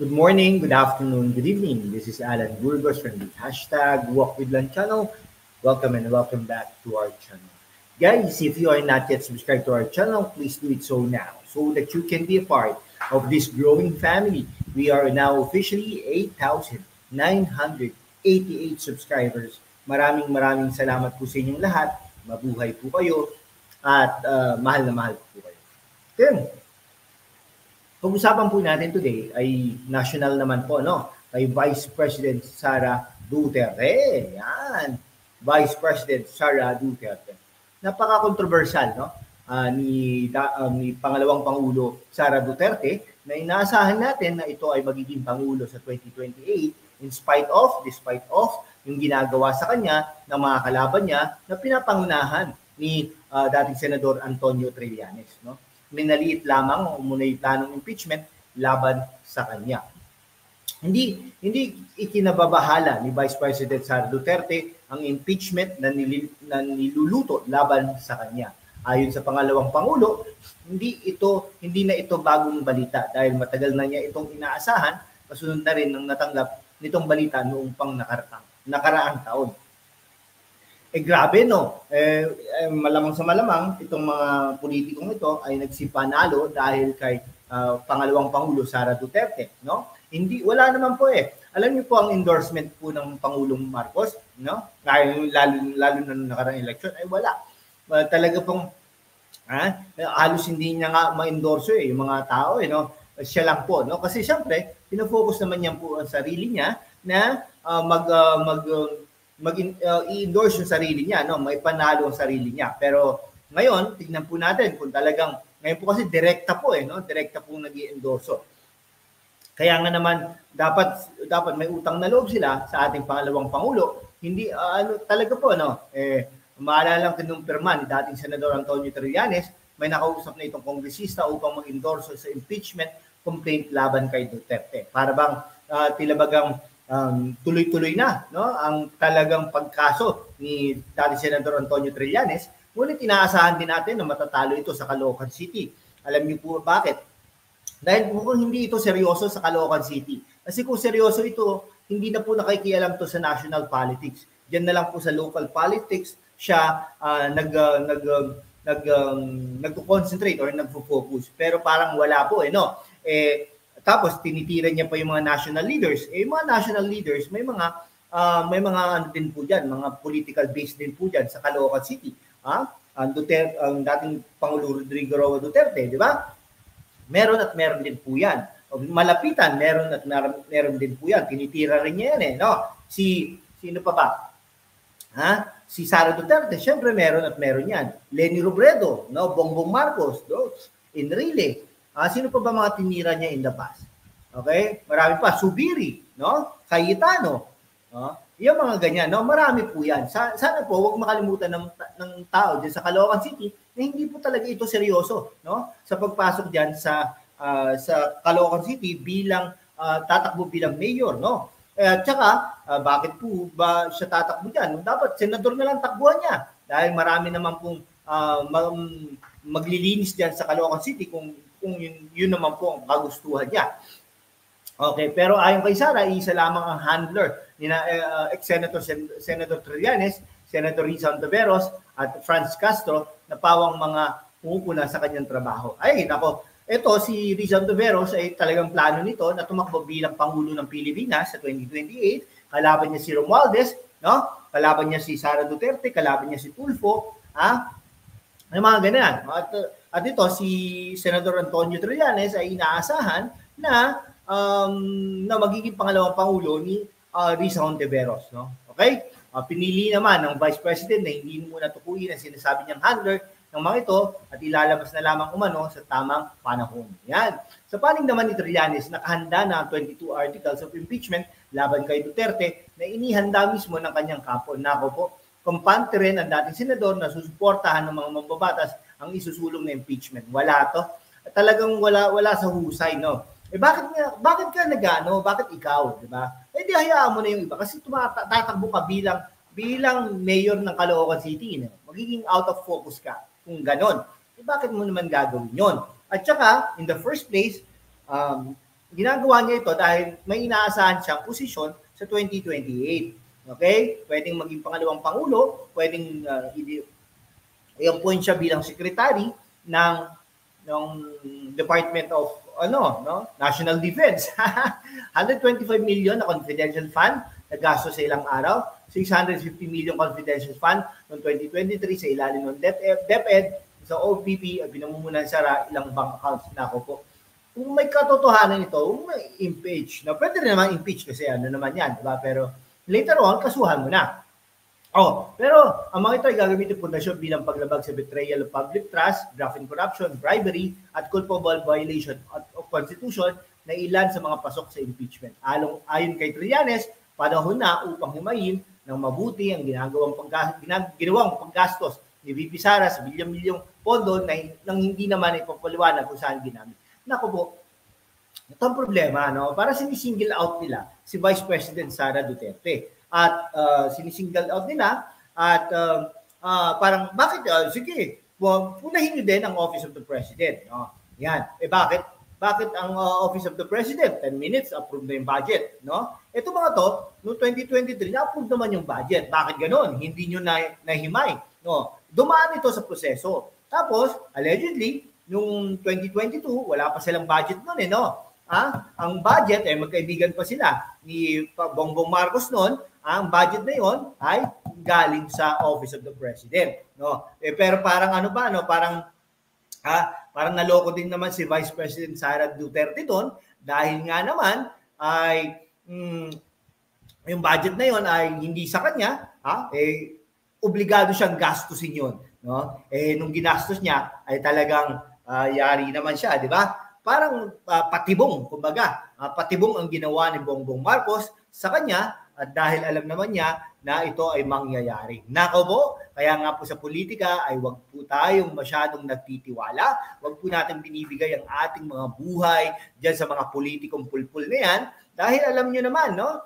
Good morning, good afternoon, good evening. This is Alan Burgos from the #WalkWithLan channel. Welcome and welcome back to our channel. Guys, if you are not yet subscribed to our channel, please do it so now so that you can be a part of this growing family. We are now officially 8,988 subscribers. Maraming salamat po sa inyong lahat. Mabuhay po kayo at mahal na mahal po kayo. Then, pag-usapan po natin today ay national naman po, no? Kay Vice President Sara Duterte. Yan. Vice President Sara Duterte. Napaka-controversial, no? Ni pangalawang Pangulo Sara Duterte na inaasahan natin na ito ay magiging Pangulo sa 2028 despite of yung ginagawa sa kanya ng mga kalaban niya na pinapangunahan ni dating Senador Antonio Trillanes, no? Minaliit lamang umunay planong impeachment laban sa kanya. Hindi ikinababahala ni Vice President Sara Duterte ang impeachment na niluluto laban sa kanya. Ayon sa pangalawang Pangulo, hindi na ito bagong balita dahil matagal na niya itong inaasahan, kasunod na rin ng natanggap nitong balita noong pang nakaraang taon. Grabe, no? Malamang sa malamang, itong mga politikong ito ay nagsipanalo dahil kay pangalawang Pangulo Sara Duterte, no? Wala naman po Alam niyo po ang endorsement po ng Pangulong Marcos, no? Lalo na nung nakaraang election ay wala. Talaga pong halos hindi niya nga ma-endorso yung mga tao, no? Siya lang po, no? Kasi syempre, pinofocus naman niya po ang sarili niya na i-endorse yung sarili niya, no? May panalo ang sarili niya. Pero ngayon, tignan po natin kung talagang, ngayon po kasi direkta po no? Direkta po nag-i-endorso. Kaya nga naman, dapat may utang na loob sila sa ating pangalawang Pangulo. Hindi, talaga po, no? Maalala lang kinumpirma ni dating Senador Antonio Trillanes, may nakausap na itong kongresista upang mag-endorso sa impeachment complaint laban kay Duterte. Para bang tilabagang tuloy-tuloy na, no, ang talagang pagkaso ni dating Senador Antonio Trillanes, ngunit inaasahan din natin na matatalo ito sa Caloocan City. Alam niyo po bakit? Dahil kung hindi ito seryoso sa Caloocan City. Kasi kung seryoso ito, hindi na po nakikialam to sa national politics. Diyan na lang po sa local politics siya nag-concentrate or nagfo-focus. Pero parang wala po no. Tapos tinitira niya pa yung mga national leaders. Yung mga national leaders, may mga ano din po diyan, mga political base din po diyan sa Caloocan City. Ang dating Pangulo Rodrigo Roa Duterte, di ba? Meron din po yan. Malapitan, meron din po yan. Tinitira rin niya yan no? Sino pa ba? Si Sara Duterte, syempre meron yan. Leni Robredo, no? Bongbong Marcos, no? Enrile. Sino pa ba mga tinira niya in the past? Okay? Marami pa. Subiri, no? Cayetano. Yung mga ganyan, no? Marami po yan. Sana po, huwag makalimutan ng tao dyan sa Caloocan City na hindi po talaga ito seryoso, no? Sa pagpasok dyan sa Caloocan City bilang tatakbo bilang mayor, no? Tsaka, bakit po ba siya tatakbo dyan? Dapat senador na lang takbuhan niya. Dahil marami naman pong maglilinis dyan sa Caloocan City kung yun naman po ang kagustuhan niya. Okay, pero ayon kay Sara, isa lamang ang handler ni Senator Trillanes, Senator Risa Ontiveros at Franz Castro na pawang mga pumupuna sa kanyang trabaho. Ay, nako, ito si Risa Ontiveros ay talagang plano nito na tumakbo bilang Pangulo ng Pilipinas sa 2028. Kalaban niya si Romualdez, no? Kalaban niya si Sara Duterte, kalaban niya si Tulfo, May mga ganyan. At ito, si Senador Antonio Trillanes ay inaasahan na magiging pangalawang Pangulo ni Risa Ontiveros. No? Okay? Pinili naman ng Vice President na hindi muna tukuyin ang sinasabi niyang handler ng mga ito at ilalabas na lamang umano sa tamang panahon. Yan. Sa panig naman ni Trillanes, nakahanda na ang 22 articles of impeachment laban kay Duterte na inihanda mismo ng kanyang kapo. Nako po, kampante rin ang dating senador na susuportahan ng mga mambabatas ang isusulong na impeachment. Wala to. At talagang wala sa husay, no? Bakit ka nagano? Bakit ikaw, di ba? Di hayaan mo na yung iba kasi tatakbo ka bilang mayor ng Caloocan City, no? Magiging out of focus ka kung ganon. Bakit mo naman gagawin yon? At saka, in the first place, ginagawa niya ito dahil may inaasahan siyang posisyon sa 2028. Okay? Pwedeng maging pangalawang pangulo, pwedeng i-appoint siya bilang secretary ng Department of National Defense. 125 million na confidential fund na gasto sa ilang araw, 650 million confidential fund noong 2023 sa ilalim ng DepEd, sa OPP, pinamumunan sa ilang bank accounts. Nako po. Kung may katotohanan ito, may impeach. Na pwede rin naman impeach kasi ano naman yan, diba? Pero later on, kasuhan mo na. Pero ang mga ito ay gagamitin pundasyon bilang paglabag sa betrayal of public trust, graft and corruption, bribery, at culpable violation of Constitution na ilan sa mga pasok sa impeachment. Ayon kay Trillanes, panahon na upang himayin ng mabuti ang ginawang paggastos ni VP Sara sa bilyong-bilyong pondo nang hindi naman ipapaliwanag kung saan ginamit. Naku po, ito ang problema, no? Para sinisingle out nila si Vice President Sara Duterte. At sinisingle out nila at parang bakit sige, punahin niyo din ang Office of the President. Yan. Bakit ang Office of the President 10 minutes approve na yung budget, no? Ito mga to, no 2023 na-approve naman yung budget. Bakit ganoon? Hindi niyo nahimay, no? Dumaan ito sa proseso. Tapos allegedly nung 2022 wala pa silang budget noon no? Ang budget magkaibigan pa sila ni Bongbong Marcos noon. Ang budget na yon ay galing sa Office of the President, no? Pero parang parang naloko din naman si Vice President Sara Duterte doon dahil nga naman ay yung budget na yon ay hindi sa kanya, obligado siyang gastusin yon, no? Nung ginastos niya ay talagang yari naman siya, di ba? Parang patibong, kumbaga, patibong ang ginawa ni Bongbong Marcos sa kanya at dahil alam naman niya na ito ay mangyayari. Nako po, kaya nga po sa politika ay wag po tayong masyadong nagtitiwala, wag po natin binibigay ang ating mga buhay diyan sa mga politikong pulpul na yan dahil alam niyo naman, no?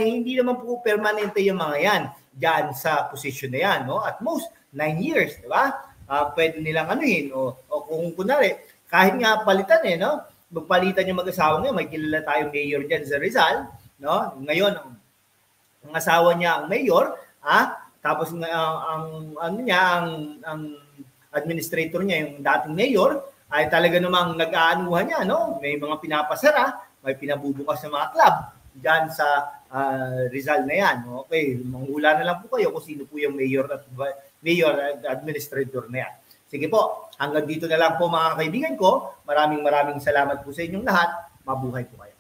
Hindi naman po permanente yung mga yan diyan sa posisyon na yan, no? At most 9 years, di ba? Pwede nilang anuhin o kung kunwari kahit nga palitan no? Magpalitan yung mag-asawa ngayon, may kilala tayong mayor diyan sa Rizal, no? Ngayon ang asawa niya ang mayor, tapos ang administrator niya yung dating mayor ay talaga namang nag-aanuhan niya, no? May mga pinapasara, may pinabubukas ng mga club diyan sa Rizal na yan. Okay, manghula na lang po kayo kung sino po yung mayor at administrator na yan. Sige po, hanggang dito na lang po mga kaibigan ko. Maraming salamat po sa inyong lahat. Mabuhay po kayo.